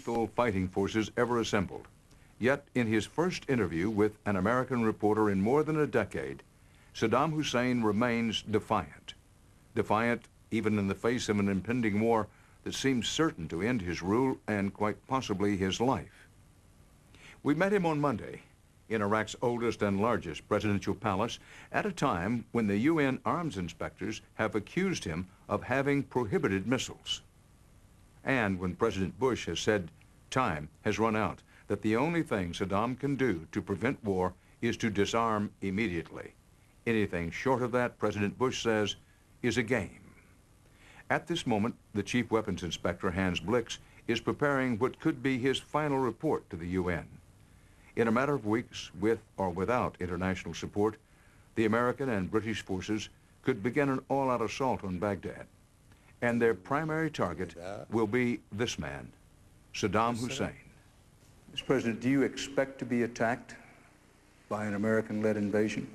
lethal fighting forces ever assembled. Yet, in his first interview with an American reporter in more than a decade, Saddam Hussein remains defiant. Defiant even in the face of an impending war that seems certain to end his rule and quite possibly his life. We met him on Monday in Iraq's oldest and largest presidential palace at a time when the UN arms inspectors have accused him of having prohibited missiles. And when President Bush has said time has run out, that the only thing Saddam can do to prevent war is to disarm immediately. Anything short of that, President Bush says, is a game. At this moment, the Chief Weapons Inspector, Hans Blix, is preparing what could be his final report to the UN. In a matter of weeks, with or without international support, the American and British forces could begin an all-out assault on Baghdad. And their primary target will be this man, Saddam Hussein. Mr. President, do you expect to be attacked by an American-led invasion?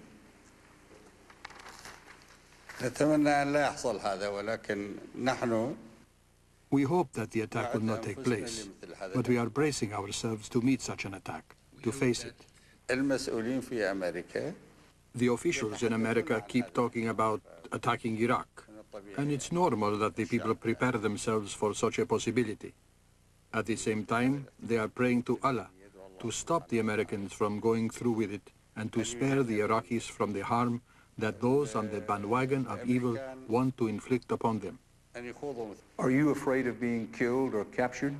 We hope that the attack will not take place, but we are bracing ourselves to meet such an attack, to face it. The officials in America keep talking about attacking Iraq, and it's normal that the people prepare themselves for such a possibility. At the same time, they are praying to Allah to stop the Americans from going through with it and to spare the Iraqis from the harm that those on the bandwagon of evil want to inflict upon them. Are you afraid of being killed or captured?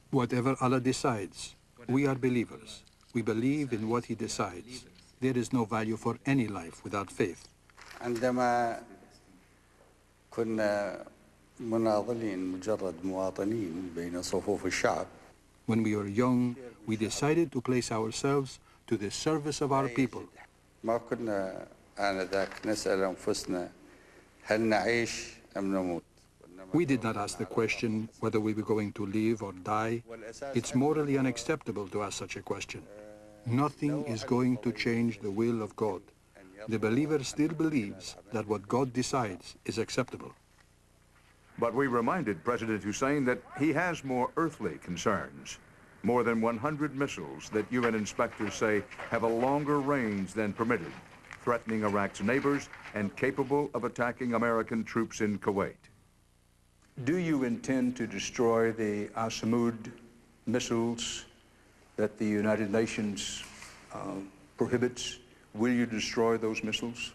Whatever Allah decides, we are believers. We believe in what He decides. There is no value for any life without faith. When we were young, we decided to place ourselves to the service of our people. We did not ask the question whether we were going to live or die. It's morally unacceptable to ask such a question. Nothing is going to change the will of God. The believer still believes that what God decides is acceptable. But we reminded President Hussein that he has more earthly concerns. More than 100 missiles that UN inspectors say have a longer range than permitted, threatening Iraq's neighbors and capable of attacking American troops in Kuwait. Do you intend to destroy the Asamud missiles that the United Nations prohibits? Will you destroy those missiles?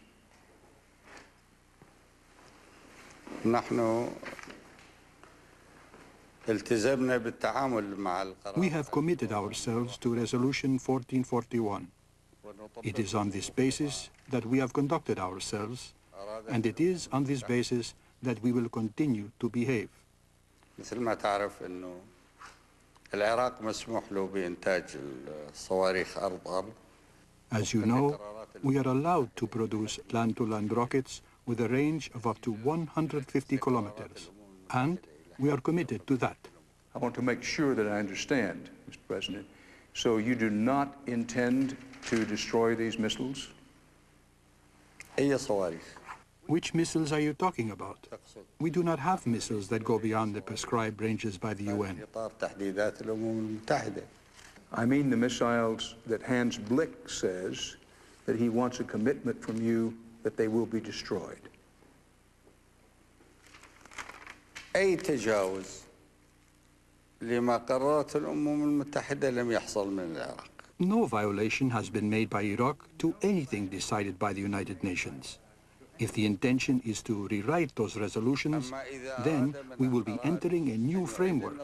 We have committed ourselves to Resolution 1441. It is on this basis that we have conducted ourselves, and it is on this basis that we will continue to behave. As you know, we are allowed to produce land-to-land rockets with a range of up to 150 kilometers, and we are committed to that. I want to make sure that I understand, Mr. President. So you do not intend to destroy these missiles? Which missiles are you talking about? We do not have missiles that go beyond the prescribed ranges by the UN. I mean the missiles that Hans Blix says that he wants a commitment from you that they will be destroyed. No violation has been made by Iraq to anything decided by the United Nations. If the intention is to rewrite those resolutions, then we will be entering a new framework,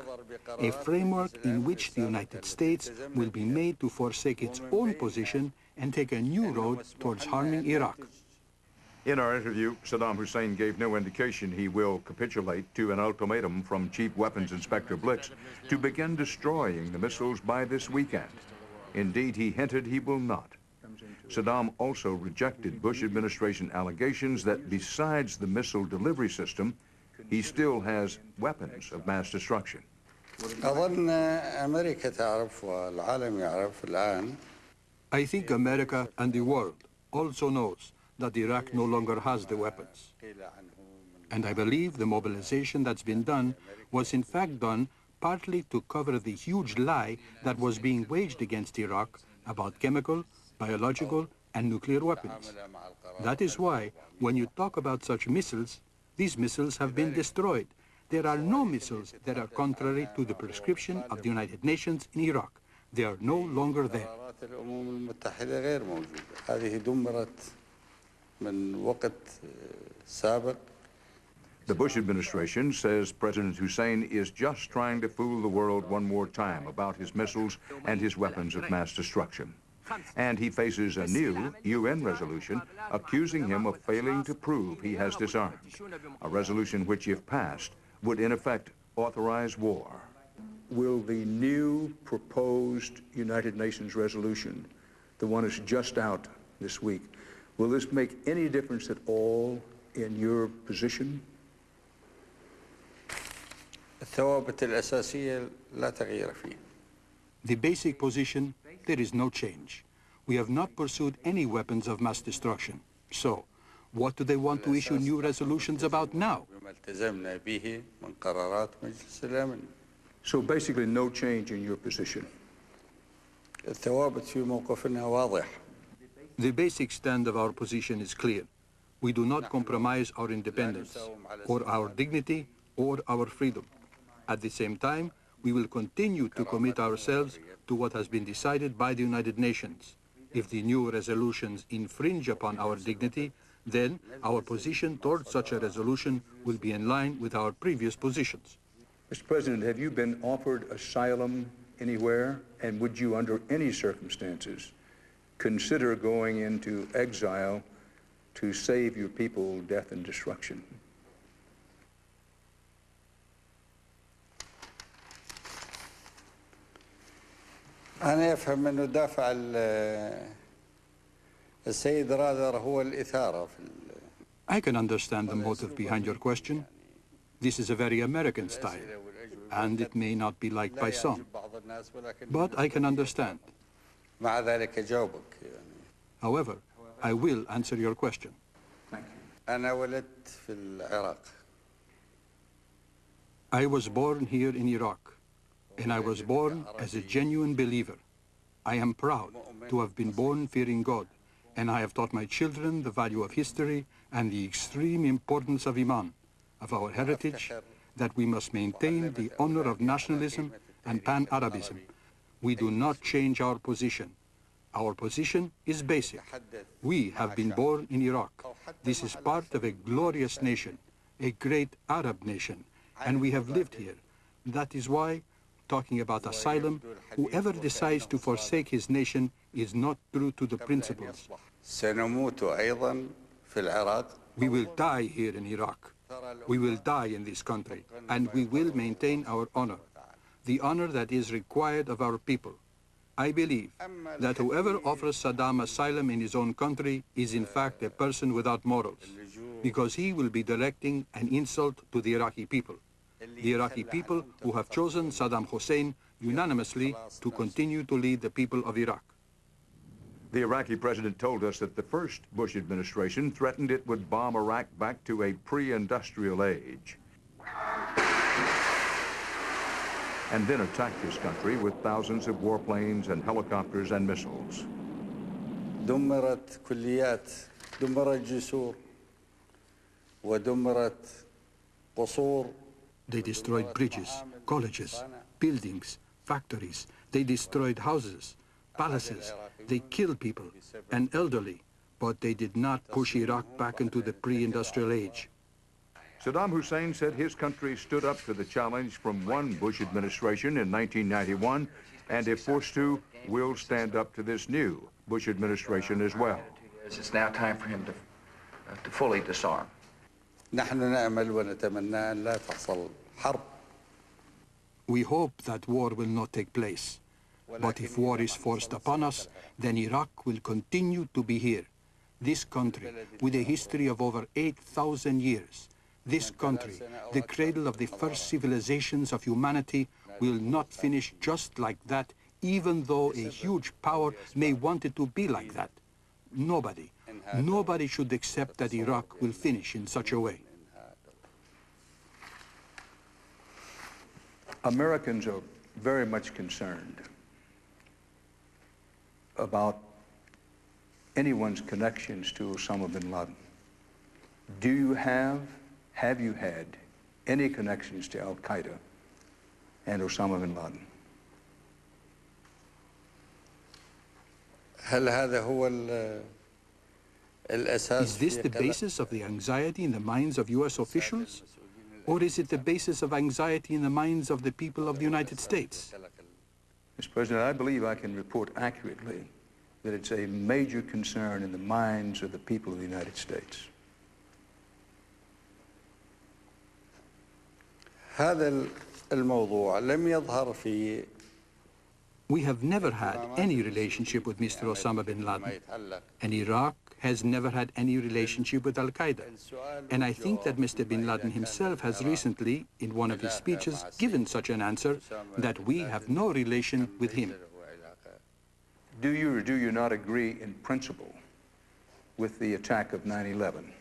a framework in which the United States will be made to forsake its own position and take a new road towards harming Iraq. In our interview, Saddam Hussein gave no indication he will capitulate to an ultimatum from Chief Weapons Inspector Blix to begin destroying the missiles by this weekend. Indeed, he hinted he will not. Saddam also rejected Bush administration allegations that besides the missile delivery system, he still has weapons of mass I think America and the world also knows that Iraq no longer has the weapons. And I believe the mobilization that's been done was in fact done partly to cover the huge lie that was being waged against Iraq about chemical, biological, and nuclear weapons. That is why, when you talk about such missiles, these missiles have been destroyed. There are no missiles that are contrary to the prescription of the United Nations in Iraq. They are no longer there. The Bush administration says President Hussein is just trying to fool the world one more time about his missiles and his weapons of mass destruction. And he faces a new UN resolution accusing him of failing to prove he has disarmed, a resolution which, if passed, would in effect authorize war. Will the new proposed United Nations resolution, the one that's just out this week, will this make any difference at all in your position? The basic position, there is no change. We have not pursued any weapons of mass destruction. So, what do they want to issue new resolutions about now? So basically no change in your position. The basic stand of our position is clear. We do not compromise our independence, or our dignity, or our freedom. At the same time, we will continue to commit ourselves to what has been decided by the United Nations. If the new resolutions infringe upon our dignity, then our position towards such a resolution will be in line with our previous positions. Mr. President, have you been offered asylum anywhere? And would you, under any circumstances, consider going into exile to save your people death and destruction? أنا أفهم أنه دافع السيد رادر هو الإثارة في I can understand the motive behind your question. This is a very American style, and it may not be liked by some. But I can understand. مع ذلك أجاوبك. However, I will answer your question. Thank you. أنا ولدت في العراق. I was born here in Iraq, and I was born as a genuine believer. I am proud to have been born fearing God, and I have taught my children the value of history and the extreme importance of Iman, of our heritage, that we must maintain the honor of nationalism and pan-Arabism. We do not change our position. Our position is basic. We have been born in Iraq. This is part of a glorious nation, a great Arab nation, and we have lived here. That is why, talking about asylum, whoever decides to forsake his nation is not true to the principles. We will die here in Iraq. We will die in this country, and we will maintain our honor, the honor that is required of our people. I believe that whoever offers Saddam asylum in his own country is in fact a person without morals, because he will be directing an insult to the Iraqi people. The Iraqi people who have chosen Saddam Hussein unanimously to continue to lead the people of Iraq. The Iraqi president told us that the first Bush administration threatened it would bomb Iraq back to a pre-industrial age, and then attacked his country with thousands of warplanes and helicopters and missiles. دمرت كليات، دمرت جسور، ودمرت قصور. They destroyed bridges, colleges, buildings, factories. They destroyed houses, palaces. They killed people and elderly, but they did not push Iraq back into the pre-industrial age. Saddam Hussein said his country stood up to the challenge from one Bush administration in 1991, and if forced to, will stand up to this new Bush administration as well. It's now time for him to fully disarm. نحن نأمل ونتمنى أن لا تحصل حرب. We hope that war will not take place. But if war is forced upon us, then Iraq will continue to be here. This country, with a history of over 8,000 years, this country, the cradle of the first civilizations of humanity, will not finish just like that even though a huge power may want it to be like that. Nobody should accept that Iraq will finish in such a way. Americans are very much concerned about anyone's connections to Osama bin Laden. Do you have you had any connections to Al-Qaeda and Osama bin Laden? Is this the basis of the anxiety in the minds of U.S. officials? Or is it the basis of anxiety in the minds of the people of the United States? Mr. President, I believe I can report accurately that it's a major concern in the minds of the people of the United States. We have never had any relationship with Mr. Osama bin Laden, and Iraq has never had any relationship with Al-Qaeda. And I think that Mr. bin Laden himself has recently, in one of his speeches, given such an answer, that we have no relation with him. Do you or do you not agree in principle with the attack of 9/11?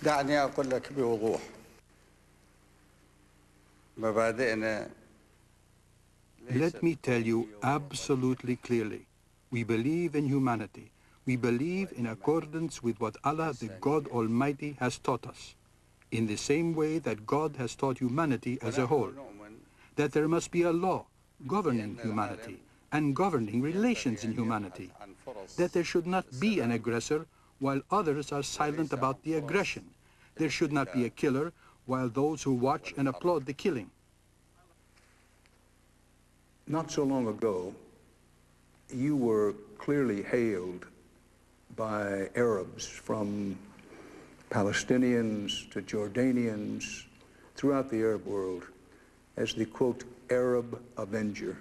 دعني أقول لك بوضوح مبادئنا. Let me tell you absolutely clearly, we believe in humanity. We believe in accordance with what Allah, the God Almighty, has taught us, in the same way that God has taught humanity as a whole, that there must be a law governing humanity and governing relations in humanity, that there should not be an aggressor while others are silent about the aggression. There should not be a killer while those who watch and applaud the killing. Not so long ago, you were clearly hailed by Arabs, from Palestinians to Jordanians, throughout the Arab world, as the, quote, Arab Avenger.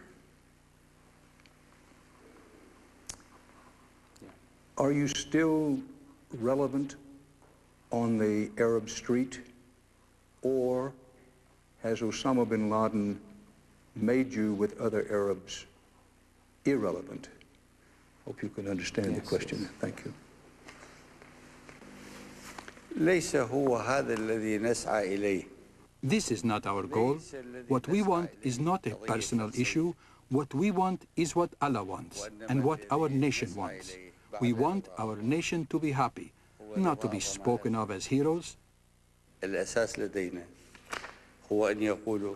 Are you still relevant on the Arab street, or has Osama bin Laden made you, with other Arabs, irrelevant? Hope you can understand the question. Thank you. ليس هو هذا الذي نسعى إليه. This is not our goal. What we want is not a personal issue. What we want is what Allah wants and what our nation wants. We want our nation to be happy, not to be spoken of as heroes. الأساس لدينا هو أن يقولوا.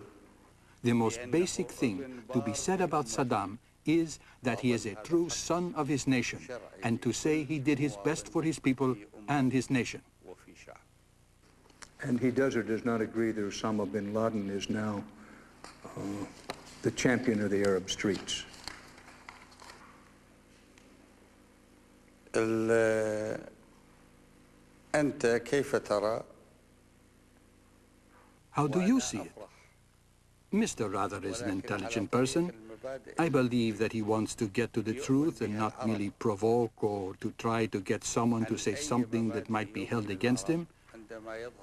The most basic thing to be said about Saddam is that he is a true son of his nation, and to say he did his best for his people and his nation. And he does or does not agree that Osama bin Laden is now the champion of the Arab streets? أنت كيف ترى؟ How do you see it? Mr. Rather is an intelligent person. I believe that he wants to get to the truth and not merely provoke or to try to get someone to say something that might be held against him.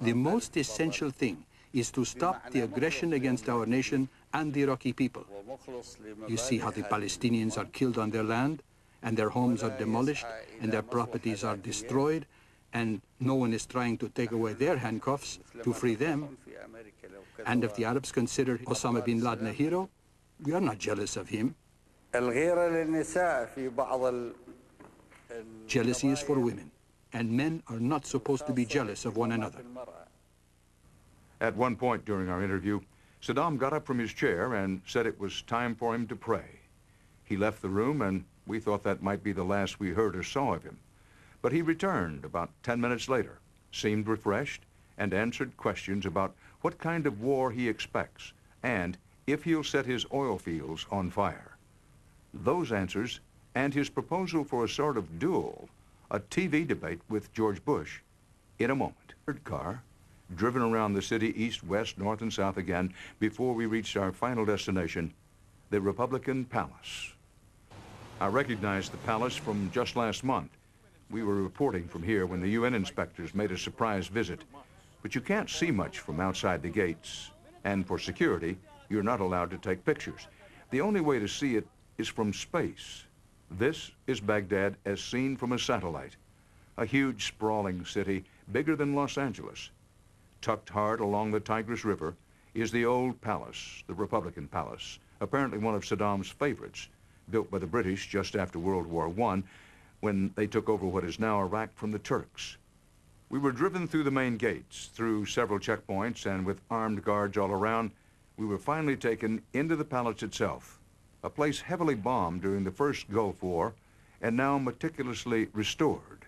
The most essential thing is to stop the aggression against our nation and the Iraqi people. You see how the Palestinians are killed on their land, and their homes are demolished, and their properties are destroyed, and no one is trying to take away their handcuffs to free them. And if the Arabs consider Osama bin Laden a hero, we are not jealous of him. Jealousy is for women, and men are not supposed to be jealous of one another. At one point during our interview, Saddam got up from his chair and said it was time for him to pray. He left the room, and we thought that might be the last we heard or saw of him. But he returned about 10 minutes later, seemed refreshed, and answered questions about what kind of war he expects and if he'll set his oil fields on fire. Those answers and his proposal for a sort of duel, a TV debate with George Bush, in a moment. Third car, driven around the city east, west, north, and south again before we reached our final destination, the Republican Palace. I recognized the palace from just last month. We were reporting from here when the UN inspectors made a surprise visit. But you can't see much from outside the gates, and for security, you're not allowed to take pictures. The only way to see it is from space. This is Baghdad as seen from a satellite, a huge sprawling city bigger than Los Angeles. Tucked hard along the Tigris River is the old palace, the Republican Palace, apparently one of Saddam's favorites, built by the British just after World War I, when they took over what is now Iraq from the Turks. We were driven through the main gates, through several checkpoints, and with armed guards all around, we were finally taken into the palace itself, a place heavily bombed during the first Gulf War and now meticulously restored.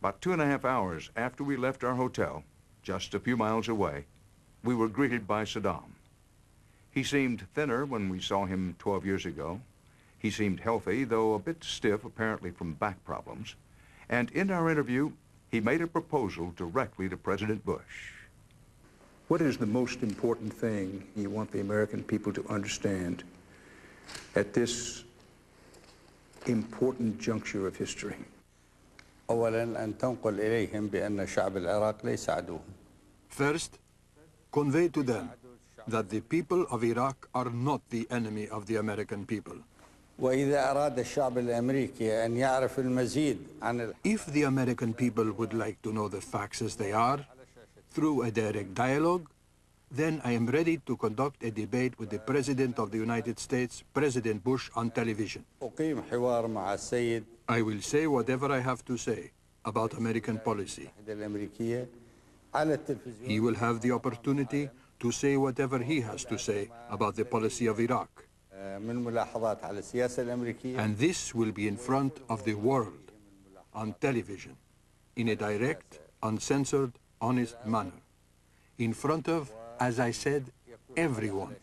About 2.5 hours after we left our hotel, just a few miles away, we were greeted by Saddam. He seemed thinner when we saw him 12 years ago. He seemed healthy, though a bit stiff, apparently from back problems. And in our interview, he made a proposal directly to President Bush. What is the most important thing you want the American people to understand at this important juncture of history? أولاً أن تنقل إليهم بأن شعب العراق ليس عدوهم. First, convey to them that the people of Iraq are not the enemy of the American people. وإذا أراد الشعب الأمريكي أن يعرف المزيد عن If the American people would like to know the facts as they are, through a direct dialogue, then I am ready to conduct a debate with the President of the United States, President Bush, on television. أقيم حوار مع السيد I will say whatever I have to say about American policy. الأمريكية على التلفزيون. He will have the opportunity to say whatever he has to say about the policy of Iraq. من ملاحظات على السياسة الأمريكية. And this will be in front of the world, on television, in a direct, uncensored, honest manner. In front of, as I said, everyone.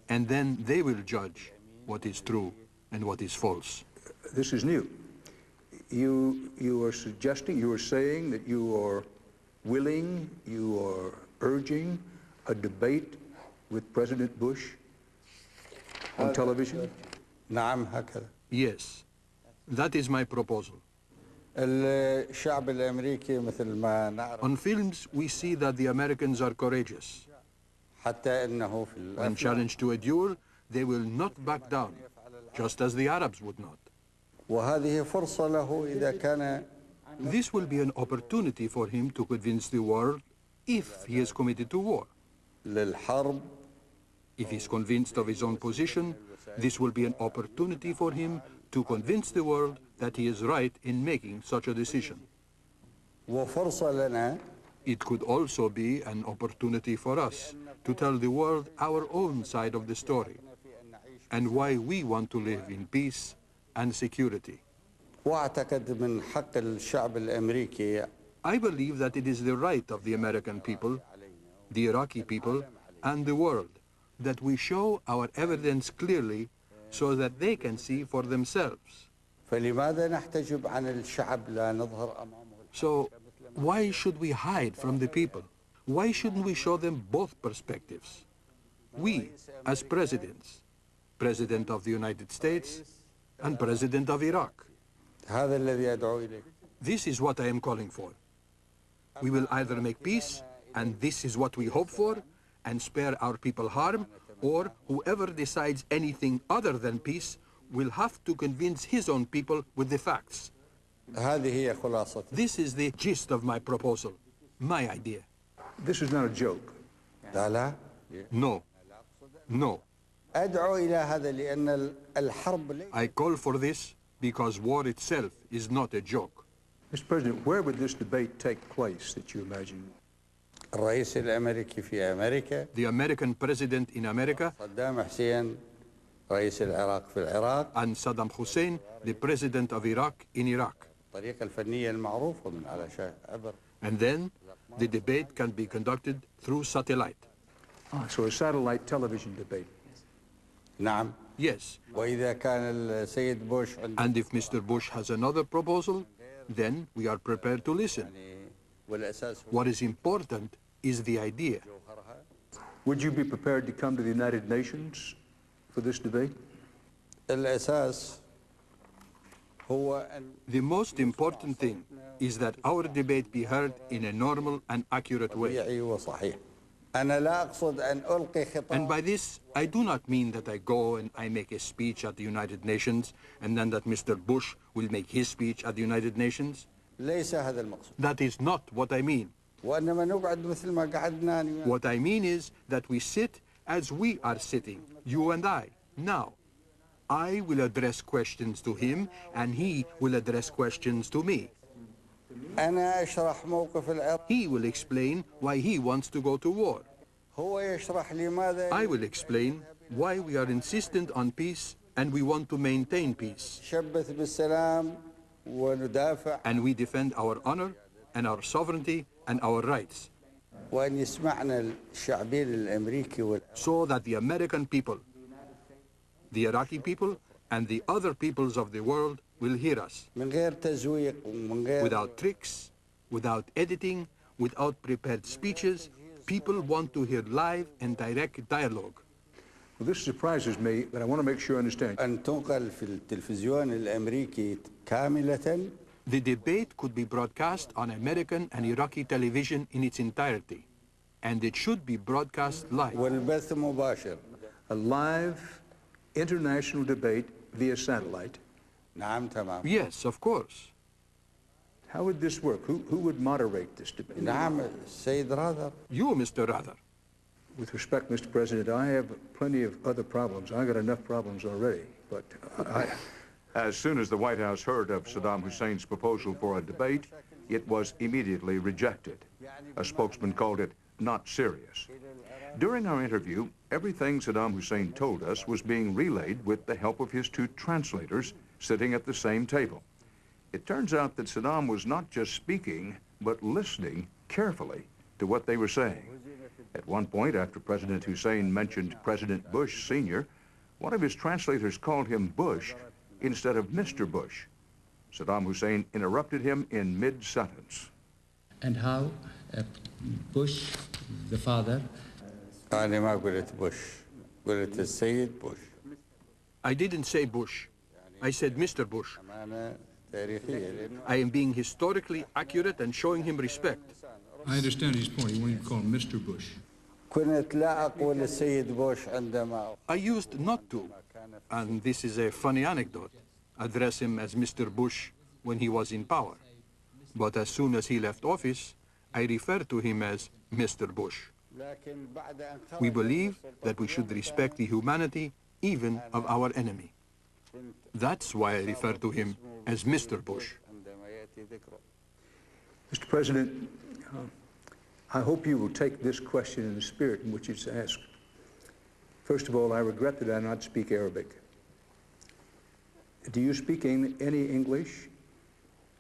And then they will judge what is true and what is false. This is new. You are suggesting, you are saying that you are willing, you are urging a debate with President Bush on television? نعم هكذا. Yes, that is my proposal. الشعب الأمريكي مثل ما نعرف. On films, we see that the Americans are courageous. حتى إنه في When challenged to a duel, they will not back down, just as the Arabs would not. وهذه فرصة له إذا كان. This will be an opportunity for him to convince the world if he is committed to war. للحرب. If he is convinced of his own position, this will be an opportunity for him to convince the world that he is right in making such a decision. وفرصة لنا. It could also be an opportunity for us to tell the world our own side of the story and why we want to live in peace and security. وأعتقد من حق الشعب الأمريكي. I believe that it is the right of the American people, the Iraqi people, and the world that we show our evidence clearly so that they can see for themselves. فلماذا نحتجب عن الشعب لا نظهر أمامه. So why should we hide from the people? Why shouldn't we show them both perspectives? We, as presidents, President of the United States and President of Iraq. هذا الذي أدعو إليه. This is what I am calling for. We will either make peace, and this is what we hope for, and spare our people harm, or whoever decides anything other than peace will have to convince his own people with the facts. هذه هي خلاصة. This is the gist of my proposal, my idea. This is not a joke. لا لا. No, no. أدعو إلى هذا لأن الحرب. I call for this because war itself is not a joke. Mr. President, where would this debate take place that you imagine? الرئيس الأمريكي في أمريكا. The American president in America صدام حسين رئيس العراق في العراق. and Saddam Hussein, the president of Iraq in Iraq. الطريقة الفنية المعروفة من على عبر. And then the debate can be conducted through satellite. So a satellite television debate. نعم. Yes. وإذا كان السيد بوش عنده. And if Mr. Bush has another proposal, then we are prepared to listen. والأساس. What is important is the idea. Would you be prepared to come to the United Nations for this debate? الأساس هو أن. The most important thing is that our debate be heard in a normal and accurate way. طبيعي وصحيح. أنا لا أقصد أن ألقي And خطاب. by this, I do not mean that I go and I make a speech at the United Nations and then that Mr. Bush will make his speech at the United Nations. ليس هذا المقصود. That is not what I mean. وإنما نقعد مثل ما قعدنا اليوم. What I mean is that we sit as we are sitting, you and I, now. I will address questions to him and he will address questions to me. أنا أشرح موقف العراق. He will explain why he wants to go to war. هو يشرح لماذا. I will explain why we are insistent on peace and we want to maintain peace. شبث بالسلام وندافع. And we defend our honor and our sovereignty and our rights. وأن يسمعنا الشعبين الأمريكي So that the American people, the Iraqi people, and the other peoples of the world will hear us. من غير تزويق ومن غير. Without tricks, without editing, without prepared speeches, people want to hear live and direct dialogue. Well, this surprises me, but I want to make sure I understand. أن تنقل في التلفزيون الأمريكي كاملة. The debate could be broadcast on American and Iraqi television in its entirety, and it should be broadcast live. والبث مباشر. A live international debate via satellite. نعم تمام. Yes, of course. How would this work? Who would moderate this debate? نعم السيد راذر. You, Mr. Rather. With respect, Mr. President, I have plenty of other problems. I got enough problems already, but As soon as the White House heard of Saddam Hussein's proposal for a debate, it was immediately rejected. A spokesman called it not serious. During our interview, everything Saddam Hussein told us was being relayed with the help of his two translators sitting at the same table. It turns out that Saddam was not just speaking, but listening carefully to what they were saying. At one point, after President Hussein mentioned President Bush Sr., one of his translators called him Bush instead of Mr. Bush. Saddam Hussein interrupted him in mid-sentence. And how Bush, the father. أنا ما قلت بوش. قلت السيد بوش. I didn't say Bush. I said Mr. Bush. أنا تاريخية. I am being historically accurate and showing him respect. I understand his point. He wanted to call him Mr. Bush. كنت لا أقول السيد بوش عندما. I used not to, and this is a funny anecdote, address him as Mr. Bush when he was in power. But as soon as he left office, I referred to him as Mr. Bush. We believe that we should respect the humanity even of our enemy. That's why I refer to him as Mr. Bush. Mr. President, I hope you will take this question in the spirit in which it's asked. First of all, I regret that I do not speak Arabic. Do you speak any English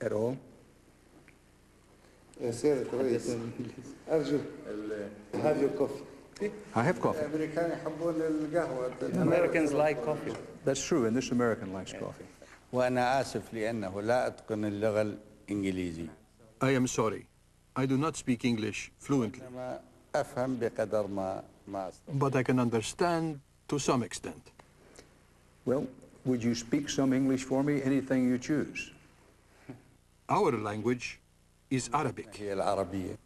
at all? I have coffee. Americans like coffee. That's true, and this American likes coffee. وأنا آسف لأنه لا أتقن اللغة الإنجليزية. I am sorry. I do not speak English fluently, أفهم بقدر ما أستطيع. but I can understand to some extent. Well, would you speak some English for me? Anything you choose. Our language is Arabic. هي العربية.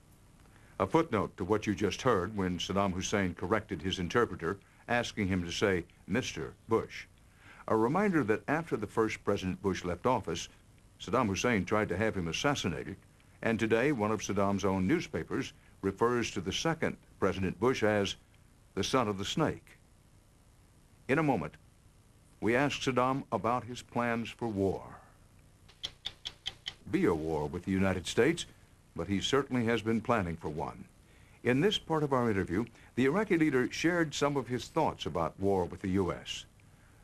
A footnote to what you just heard when Saddam Hussein corrected his interpreter, asking him to say Mr. Bush. A reminder that after the first President Bush left office, Saddam Hussein tried to have him assassinated, and today one of Saddam's own newspapers refers to the second President Bush as the son of the snake. In a moment, we ask Saddam about his plans for war. Be a war with the United States, but he certainly has been planning for one. In this part of our interview, the Iraqi leader shared some of his thoughts about war with the U.S.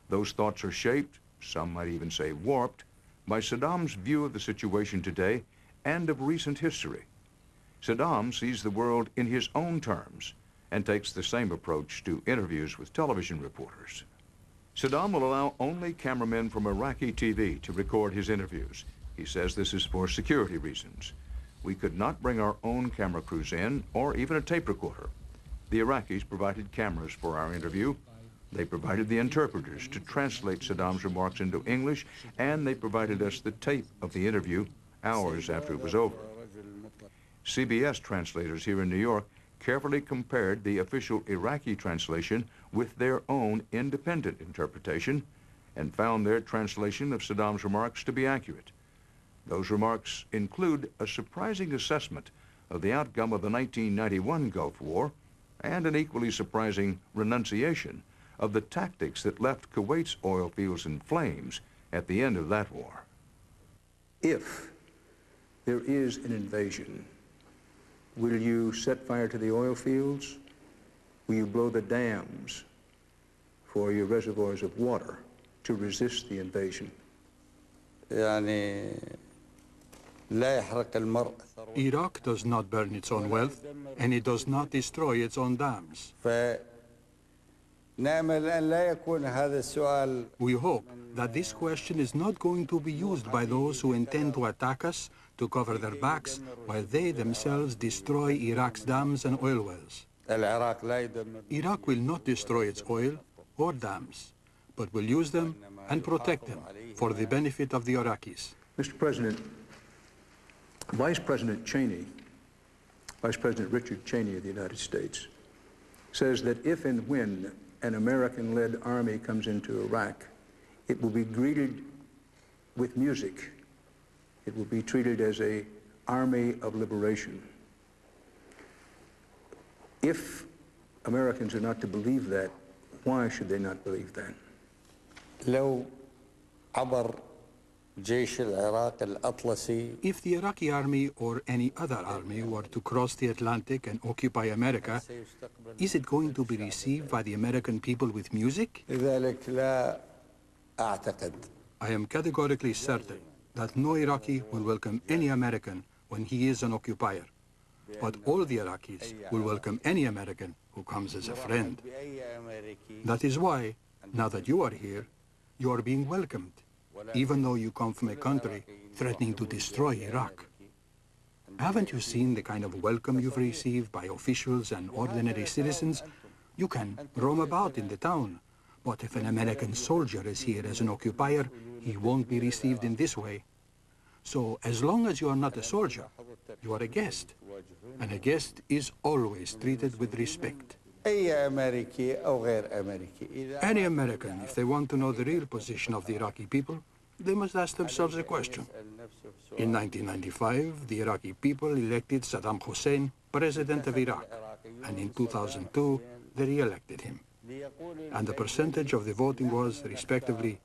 Those thoughts are shaped, some might even say warped, by Saddam's view of the situation today and of recent history. Saddam sees the world in his own terms and takes the same approach to interviews with television reporters. Saddam will allow only cameramen from Iraqi TV to record his interviews. He says this is for security reasons. We could not bring our own camera crews in or even a tape recorder. The Iraqis provided cameras for our interview. They provided the interpreters to translate Saddam's remarks into English, and they provided us the tape of the interview hours after it was over. CBS translators here in New York carefully compared the official Iraqi translation with their own independent interpretation and found their translation of Saddam's remarks to be accurate. Those remarks include a surprising assessment of the outcome of the 1991 Gulf War and an equally surprising renunciation of the tactics that left Kuwait's oil fields in flames at the end of that war. If there is an invasion, will you set fire to the oil fields? Will you blow the dams for your reservoirs of water to resist the invasion? Iraq does not burn its own wealth, and it does not destroy its own dams. We hope that this question is not going to be used by those who intend to attack us to cover their backs while they themselves destroy Iraq's dams and oil wells. Iraq will not destroy its oil or dams, but will use them and protect them for the benefit of the Iraqis. Mr. President, Vice President Richard Cheney of the United States says that if and when an American-led army comes into Iraq, it will be greeted with music. It will be treated as an army of liberation. If Americans are not to believe that, why should they not believe that? If the Iraqi army or any other army were to cross the Atlantic and occupy America, is it going to be received by the American people with music? I am categorically certain that no Iraqi will welcome any American when he is an occupier. But all the Iraqis will welcome any American who comes as a friend. That is why, now that you are here, you are being welcomed, even though you come from a country threatening to destroy Iraq. Haven't you seen the kind of welcome you've received by officials and ordinary citizens? You can roam about in the town, but if an American soldier is here as an occupier, he won't be received in this way. So as long as you are not a soldier, you are a guest, and a guest is always treated with respect. Any American, if they want to know the real position of the Iraqi people, they must ask themselves a question. In 1995, the Iraqi people elected Saddam Hussein president of Iraq, and in 2002, they re-elected him. And the percentage of the voting was, respectively,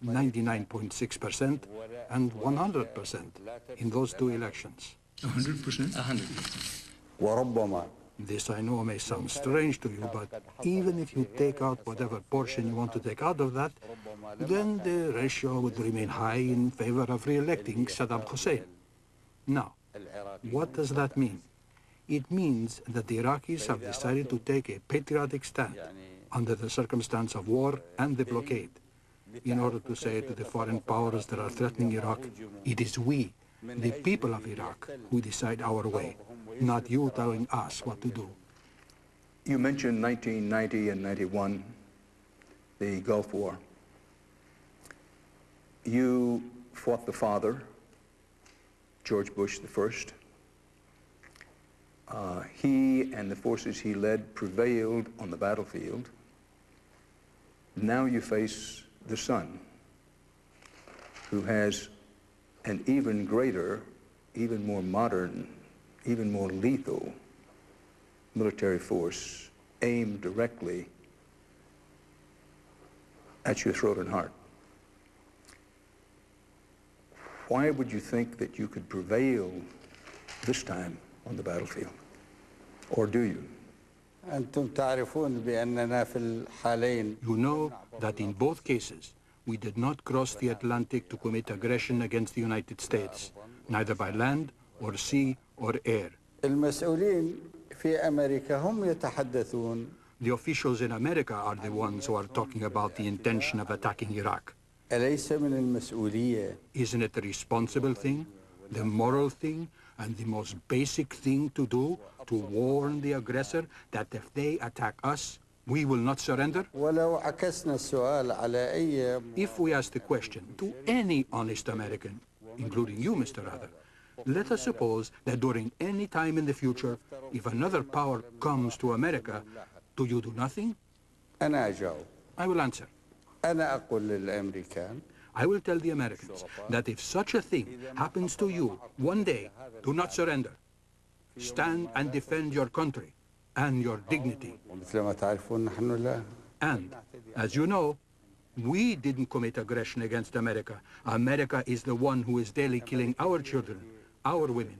99.6% and 100% in those two elections. 100%? 100%. This, I know, may sound strange to you, but even if you take out whatever portion you want to take out of that, then the ratio would remain high in favor of re-electing Saddam Hussein. Now, what does that mean? It means that the Iraqis have decided to take a patriotic stand under the circumstance of war and the blockade, in order to say to the foreign powers that are threatening Iraq, it is we, the people of Iraq, who decide our way, not you telling us what to do. You mentioned 1990 and 91, the Gulf War. You fought the father, George Bush I. He and the forces he led prevailed on the battlefield. Now you face the son, who has an even greater, even more modern, even more lethal military force aimed directly at your throat and heart. Why would you think that you could prevail this time on the battlefield? Or do you? You know that in both cases, we did not cross the Atlantic to commit aggression against the United States, neither by land or sea or air. The officials in America are the ones who are talking about the intention of attacking Iraq. Isn't it the responsible thing, the moral thing, and the most basic thing to do to warn the aggressor that if they attack us, we will not surrender? If we ask the question to any honest American, including you, Mr. Rather, Let us suppose that during any time in the future, if another power comes to America, do you do nothing? أنا أجاوب. I will answer. أنا أقول للأمريكان I will tell the Americans that if such a thing happens to you one day, do not surrender. Stand and defend your country and your dignity. ومثل ما تعرفون نحن لا. And, as you know, we didn't commit aggression against America. America is the one who is daily killing our children, our women.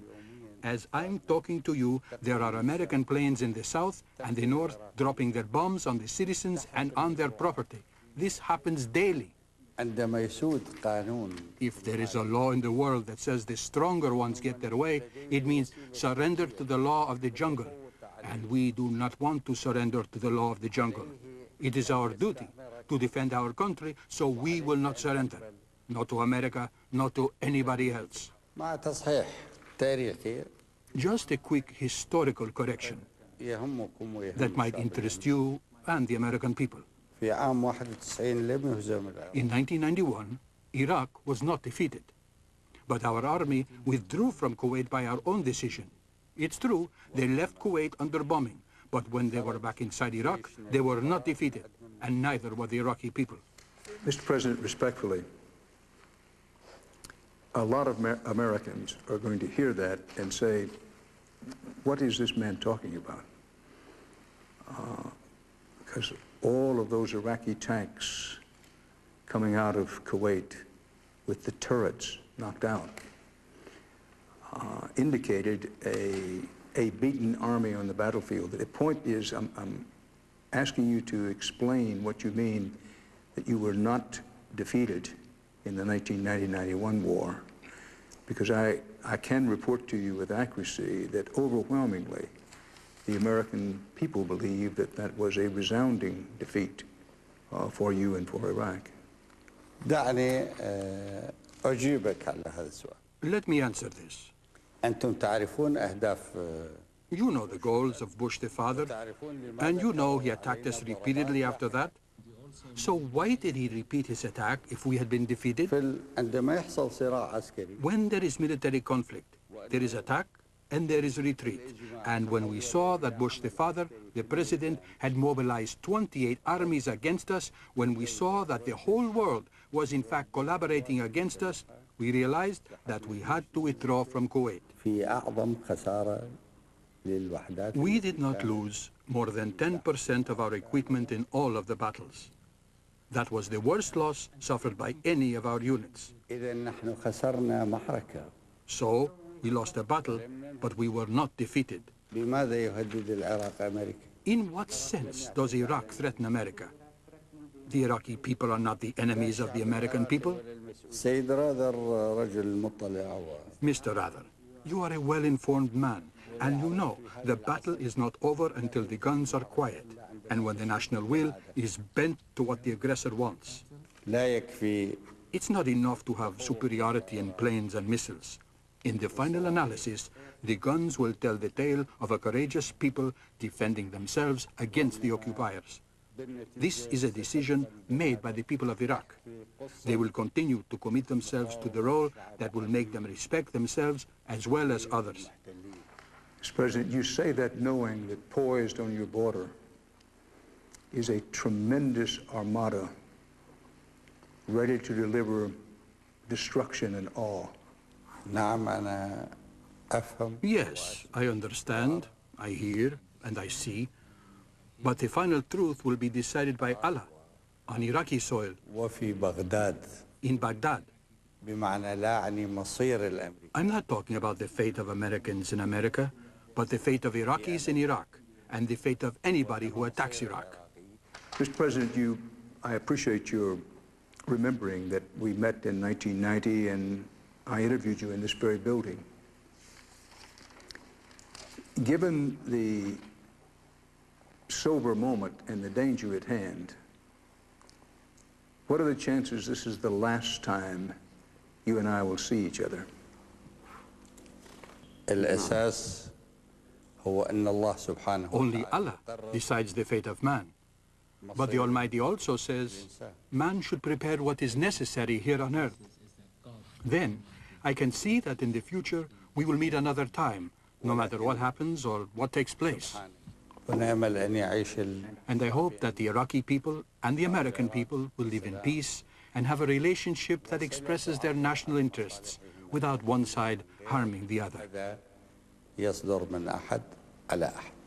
As I'm talking to you, there are American planes in the south and the north dropping their bombs on the citizens and on their property. This happens daily. عندما يسود قانون If there is a law in the world that says the stronger ones get their way, it means surrender to the law of the jungle. And we do not want to surrender to the law of the jungle. It is our duty to defend our country, so we will not surrender. Not to America, not to anybody else. مع تصحيح تاريخي Just a quick historical correction يهمكم ويهم that might interest you and the American people. في عام 91 لم يهزم العراق. In 1991, Iraq was not defeated. But our army withdrew from Kuwait by our own decision. It's true, they left Kuwait under bombing. But when they were back inside Iraq, they were not defeated. And neither were the Iraqi people. Mr. President, respectfully, a lot of Americans are going to hear that and say, what is this man talking about? Because all of those Iraqi tanks coming out of Kuwait with the turrets knocked out indicated a beaten army on the battlefield. The point is, I'm asking you to explain what you mean that you were not defeated in the 1990-91 war, because I can report to you with accuracy that overwhelmingly the American people believe that that was a resounding defeat for you and for Iraq. دعني أجيبك على هذا السؤال. Let me answer this. أنتم تعرفون أهداف You know the goals of Bush the father, and you know he attacked us repeatedly after that. So why did he repeat his attack if we had been defeated? عندما يحصل صراع عسكري When there is military conflict, there is attack and there is retreat. And when we saw that Bush the father, the president, had mobilized 28 armies against us, when we saw that the whole world was in fact collaborating against us, we realized that we had to withdraw from Kuwait. في أعظم خسارة للوحدات. We did not lose more than 10% of our equipment in all of the battles. That was the worst loss suffered by any of our units. إذا نحن خسرنا معركة. So, we lost a battle, but we were not defeated. بماذا يهدد العراق أمريكا؟ In what sense does Iraq threaten America? The Iraqi people are not the enemies of the American people. سيد راذر رجل مطلع. Mr. Rather, you are a well-informed man, and you know the battle is not over until the guns are quiet, and when the national will is bent to what the aggressor wants. لا يكفي. It's not enough to have superiority in planes and missiles. In the final analysis, the guns will tell the tale of a courageous people defending themselves against the occupiers. This is a decision made by the people of Iraq. They will continue to commit themselves to the role that will make them respect themselves as well as others. Mr. President, you say that knowing that poised on your border is a tremendous armada ready to deliver destruction and awe. نعم أنا أفهم. Yes, I understand, I hear, and I see. But the final truth will be decided by Allah on Iraqi soil, وفي بغداد. in Baghdad. بمعنى لا أعني مصير الأمريكي. I'm not talking about the fate of Americans in America, but the fate of Iraqis in Iraq, and the fate of anybody who attacks Iraq. Mr. President, I appreciate your remembering that we met in 1990 and I interviewed you in this very building. Given the sober moment and the danger at hand, what are the chances this is the last time you and I will see each other? الأساس هو أن الله سبحانه Only Allah decides the fate of man. But the Almighty also says, man should prepare what is necessary here on earth. Then, I can see that in the future, We will meet another time, no matter what happens or what takes place. ونأمل أن يعيش And I hope that the Iraqi people and the American people will live in peace and have a relationship that expresses their national interests without one side harming the other. يصدر من أحد على أحد.